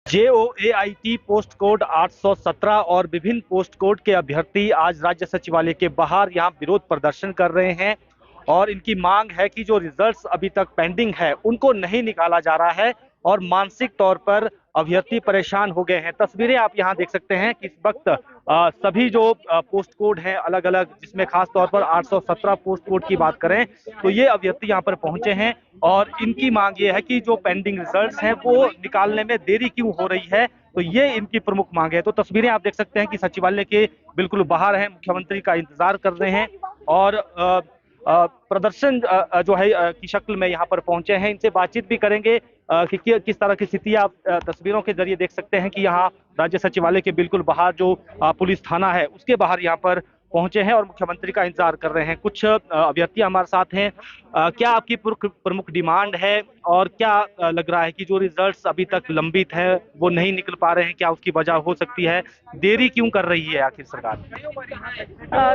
JOAIT post code 817 और विभिन्न post code के अभ्यर्थी आज राज्य सचिवालय के बाहर यहां विरोध प्रदर्शन कर रहे हैं और इनकी मांग है कि जो रिजल्ट्स अभी तक पेंडिंग है उनको नहीं निकाला जा रहा है और मानसिक तौर पर अभ्यर्थी परेशान हो गए हैं। तस्वीरें आप यहां देख सकते हैं कि इस वक्त सभी जो पोस्ट कोड हैं अलग अलग, जिसमें खास तौर पर 817 पोस्ट कोड की बात करें तो ये अभ्यर्थी यहां पर पहुंचे हैं और इनकी मांग ये है कि जो पेंडिंग रिजल्ट्स हैं वो निकालने में देरी क्यों हो रही है, तो ये इनकी प्रमुख मांग है। तो तस्वीरें आप देख सकते हैं कि सचिवालय के बिल्कुल बाहर हैं, मुख्यमंत्री का इंतजार कर रहे हैं और प्रदर्शन जो है की शक्ल में यहाँ पर पहुंचे हैं। इनसे बातचीत भी करेंगे कि किस तरह की स्थिति आप तस्वीरों के जरिए देख सकते हैं कि यहाँ राज्य सचिवालय के बिल्कुल बाहर जो पुलिस थाना है उसके बाहर यहाँ पर पहुंचे हैं और मुख्यमंत्री का इंतजार कर रहे हैं। कुछ अभ्यर्थी हमारे साथ हैं। क्या आपकी प्रमुख डिमांड है और क्या लग रहा है कि जो रिजल्ट्स अभी तक लंबित है वो नहीं निकल पा रहे हैं, क्या उसकी वजह हो सकती है? देरी क्यों कर रही है आखिर सरकार?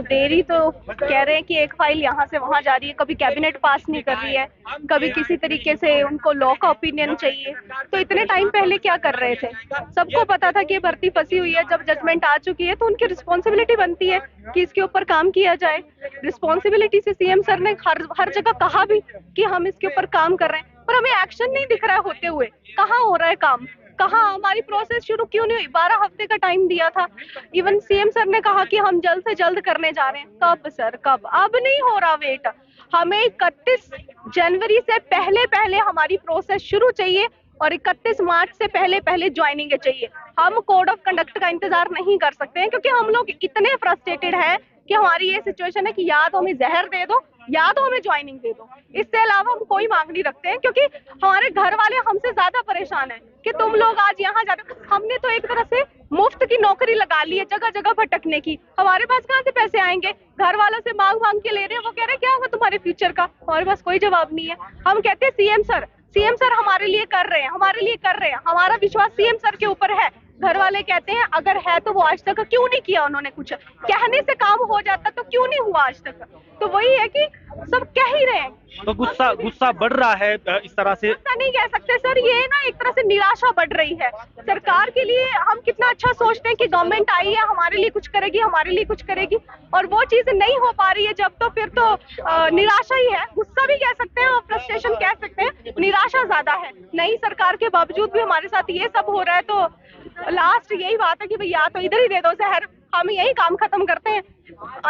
देरी तो कह रहे हैं कि एक फाइल यहाँ से वहाँ जा रही है, कभी कैबिनेट पास नहीं कर रही है, कभी किसी तरीके से उनको लॉ का ओपिनियन चाहिए। तो इतने टाइम पहले क्या कर रहे थे? सबको पता था कि भर्ती फंसी हुई है, जब जजमेंट आ चुकी है तो उनकी रिस्पॉन्सिबिलिटी बनती है कि इसके ऊपर काम किया जाए। रिस्पॉन्सिबिलिटी से सीएम सर ने हर जगह कहा भी कि हम इसके ऊपर काम कर रहे हैं, पर हमें एक्शन नहीं दिख रहा है होते हुए। कहाँ हो रहा है काम? कहाँ हमारी प्रोसेस शुरू क्यों नहीं हुई? 12 हफ्ते का टाइम दिया था। इवन सीएम सर ने कहा कि हम जल्द से जल्द करने जा रहे हैं। कब सर, कब? अब नहीं हो रहा वेट। हमें 31 जनवरी से पहले पहले हमारी प्रोसेस शुरू चाहिए और 31 मार्च से पहले पहले ज्वाइनिंग चाहिए। हम कोड ऑफ कंडक्ट का इंतजार नहीं कर सकते हैं, क्योंकि हम लोग इतने फ्रस्ट्रेटेड हैं कि हमारी ये सिचुएशन है कि या तो हमें जहर दे दो या तो हमें ज्वाइनिंग दे दो। इससे अलावा हम कोई मांग नहीं रखते हैं, क्योंकि हमारे घर वाले हमसे ज्यादा परेशान हैं कि तुम लोग आज यहाँ जा रहे हो। हमने तो एक तरह से मुफ्त की नौकरी लगा ली है जगह जगह भटकने की। हमारे पास कहाँ से पैसे आएंगे? घर वालों से मांग मांग के ले रहे हैं। वो कह रहे हैं क्या होगा तुम्हारे फ्यूचर का? हमारे पास कोई जवाब नहीं है। हम कहते हैं सीएम सर हमारे लिए कर रहे हैं, हमारे लिए कर रहे हैं। हमारा विश्वास सीएम सर के ऊपर है। घर वाले कहते हैं अगर है तो वो आज तक क्यों नहीं किया? उन्होंने कुछ कहने से काम हो जाता तो क्यों नहीं हुआ आज तक? तो वही है कि सब कह ही रहे हैं। तो गुस्सा बढ़ रहा है इस तरह से? ऐसा नहीं कह सकते सर, ये ना एक तरह से निराशा बढ़ रही है। सरकार के लिए हम कितना अच्छा सोचते हैं कि गवर्नमेंट आई है, हमारे लिए कुछ करेगी, हमारे लिए कुछ करेगी, और वो चीज नहीं हो पा रही है जब, तो फिर तो निराशा ही है। गुस्सा भी कह सकते हैं और फ्रस्ट्रेशन कह सकते हैं, निराशा ज्यादा है। नई सरकार के बावजूद भी हमारे साथ ये सब हो रहा है, तो लास्ट यही बात है कि भैया तो इधर ही दे दो जहर, हम यही काम खत्म करते हैं,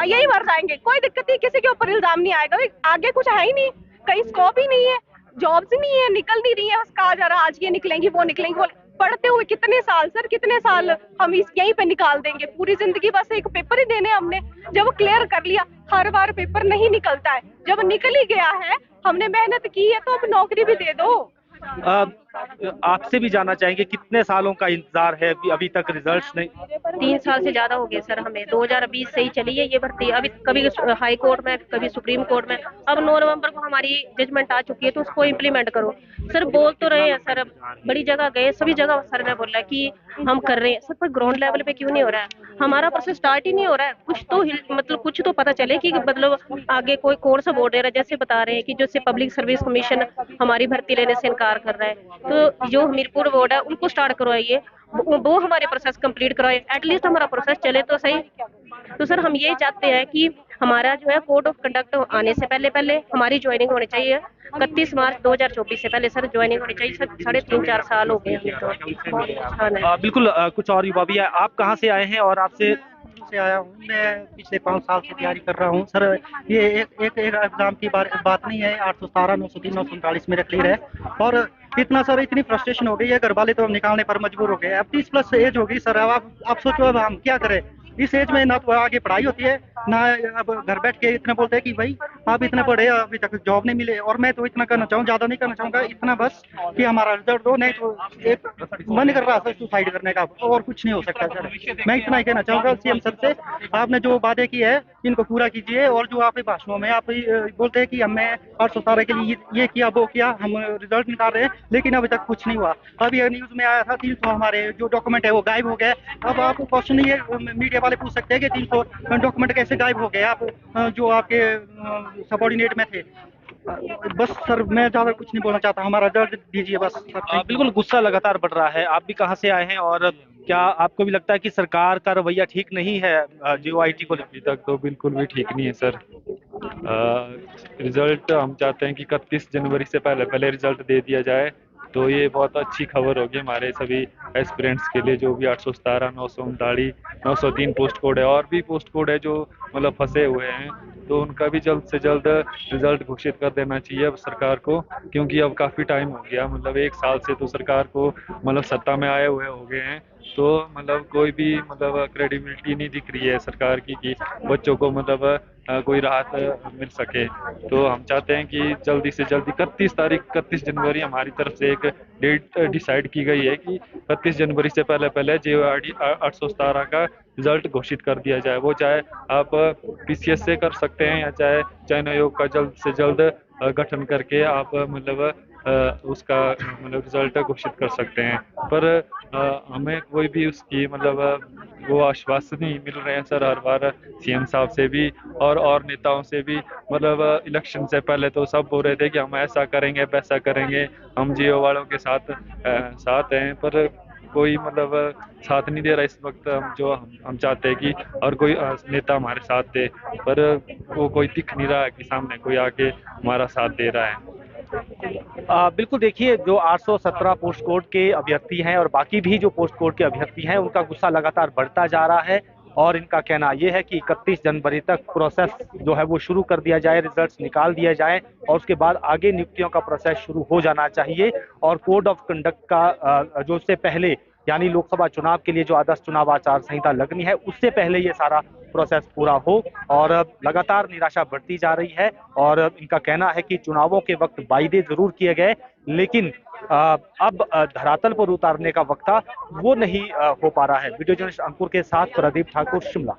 यही मर जाएंगे। कोई दिक्कत नहीं, किसी के ऊपर इल्जाम नहीं आएगा। आगे कुछ है ही नहीं, कहीं स्कोप ही नहीं है, जॉब्स ही नहीं है, निकल नहीं रही है। बस कहा जा रहा आज ये निकलेंगी वो निकलेंगी। वो पढ़ते हुए कितने साल सर, कितने साल हम इस यहीं पे निकाल देंगे? पूरी जिंदगी बस एक पेपर ही देने हमने। जब क्लियर कर लिया, हर बार पेपर नहीं निकलता है, जब निकल ही गया है, हमने मेहनत की है, तो अब नौकरी भी दे दो। आपसे भी जानना चाहेंगे कितने सालों का इंतजार है अभी तक रिजल्ट्स नहीं? 3 साल से ज्यादा हो गए सर। हमें 2020 से ही चली है ये भर्ती। अभी कभी हाई कोर्ट में, कभी सुप्रीम कोर्ट में। अब 9 नवंबर को हमारी जजमेंट आ चुकी है, तो उसको इम्प्लीमेंट करो। सर बोल तो रहे हैं सर, बड़ी जगह गए, सभी जगह सर ने बोला कि हम कर रहे हैं सर, पर ग्राउंड लेवल पे क्यों नहीं हो रहा है? हमारा प्रोसेस स्टार्ट ही नहीं हो रहा है। कुछ तो मतलब कुछ तो पता चले कि मतलब आगे कोई कोर्स बोर्ड है, जैसे बता रहे हैं कि जैसे पब्लिक सर्विस कमीशन हमारी भर्ती लेने से इनकार कर रहा है, तो जो हमीरपुर बोर्ड है उनको स्टार्ट करवाइए, वो हमारे प्रोसेस कंप्लीट करवाए, एटलीस्ट हमारा प्रोसेस चले तो सही। तो सर हम ये चाहते हैं कि हमारा जो है कोड ऑफ कंडक्ट आने से पहले पहले हमारी ज्वाइनिंग होनी चाहिए। 31 मार्च 2024 से पहले सर ज्वाइनिंग होनी चाहिए। सर 3.5-4 साल हो गए हमें, तो बिल्कुल। कुछ और युवा भी है। आप कहाँ से आए हैं? और आपसे से आया हूँ मैं, पिछले 5 साल से तैयारी कर रहा हूँ सर। ये एक एग्जाम की बात नहीं है। 817, 903, 939 मेरा क्लियर है। और इतना सर, इतनी फ्रस्ट्रेशन हो गई है, घर वाले तो निकालने पर मजबूर हो गए। अब 30+ एज हो गई सर। अब आप सोचो अब हम क्या करें? इस एज में ना तो आगे पढ़ाई होती है, ना अब घर बैठ के इतना बोलते हैं कि भाई आप इतना पढ़े, अभी तक जॉब नहीं मिले। और मैं तो इतना करना चाहूँ, ज्यादा नहीं करना चाहूँगा, इतना बस कि हमारा रिजल्ट दो, नहीं तो एक मन कर रहा सर सुसाइड करने का, और कुछ नहीं हो सकता सर। मैं इतना ही कहना चाहूँगा सीएम सर से, आपने जो वादे किए हैं इनको पूरा कीजिए। और जो आप भाषणों में आप बोलते हैं कि हमने 817 के लिए ये किया वो किया, हम रिजल्ट निकाल रहे हैं, लेकिन अभी तक कुछ नहीं हुआ। अभी न्यूज में आया था 300 हमारे जो डॉक्यूमेंट है वो गायब हो गए। अब आपको क्वेश्चन नहीं है, मीडिया वाले पूछ सकते हैं कि 300 डॉक्यूमेंट कैसे गायब हो गए, आप जो आपके सबॉर्डिनेट में थे। बस सर मैं ज़्यादा कुछ नहीं बोलना चाहता, हमारा रिजल्ट दीजिए बस सर। बिल्कुल गुस्सा लगातार बढ़ रहा है। आप भी कहाँ से आए हैं और क्या आपको भी लगता है कि सरकार का रवैया ठीक नहीं है JOIT को अभी तक तो बिल्कुल भी ठीक नहीं है सर। रिजल्ट हम चाहते हैं कि 31 जनवरी से पहले पहले रिजल्ट दे दिया जाए, तो ये बहुत अच्छी खबर होगी हमारे सभी एस्पिरेंट्स के लिए, जो भी 817, 939, 903 पोस्ट कोड है और भी पोस्ट कोड है जो मतलब फंसे हुए हैं, तो उनका भी जल्द से जल्द रिजल्ट घोषित कर देना चाहिए अब सरकार को, क्योंकि अब काफ़ी टाइम हो गया, मतलब 1 साल से तो सरकार को मतलब सत्ता में आए हुए हो गए हैं, तो मतलब कोई भी मतलब क्रेडिबिलिटी नहीं दिख रही है सरकार की कि बच्चों को मतलब कोई राहत मिल सके। तो हम चाहते हैं कि जल्दी से जल्दी 31 जनवरी हमारी तरफ से एक डेट डिसाइड की गई है कि 31 जनवरी से पहले पहले JOIT 817 का रिजल्ट घोषित कर दिया जाए। वो चाहे आप PCS से कर सकते हैं या चाहे चयन आयोग का जल्द से जल्द गठन करके आप मतलब उसका मतलब रिजल्ट घोषित कर सकते हैं, पर हमें कोई भी उसकी मतलब वो आश्वासन नहीं मिल रहे हैं सर। हर बार CM साहब से भी और नेताओं से भी मतलब इलेक्शन से पहले तो सब बोल रहे थे कि हम ऐसा करेंगे वैसा करेंगे, हम जियो वालों के साथ हैं, पर कोई मतलब साथ नहीं दे रहा इस वक्त। हम चाहते हैं कि और कोई नेता हमारे साथ दे, पर वो कोई दिख नहीं रहा है कि सामने कोई आके हमारा साथ दे रहा है। बिल्कुल देखिए, जो 817 पोस्ट कोड के अभ्यर्थी हैं और बाकी भी जो पोस्ट कोड के अभ्यर्थी हैं, उनका गुस्सा लगातार बढ़ता जा रहा है और इनका कहना ये है कि 31 जनवरी तक प्रोसेस जो है वो शुरू कर दिया जाए, रिजल्ट्स निकाल दिया जाए और उसके बाद आगे नियुक्तियों का प्रोसेस शुरू हो जाना चाहिए। और कोड ऑफ कंडक्ट का जो उससे पहले यानी लोकसभा चुनाव के लिए जो आदर्श चुनाव आचार संहिता लगनी है, उससे पहले ये सारा प्रोसेस पूरा हो। और लगातार निराशा बढ़ती जा रही है और इनका कहना है कि चुनावों के वक्त वायदे जरूर किए गए, लेकिन अब धरातल पर उतारने का वक्त वो नहीं हो पा रहा है। वीडियो जर्नलिस्ट अंकुर के साथ प्रदीप ठाकुर, शिमला।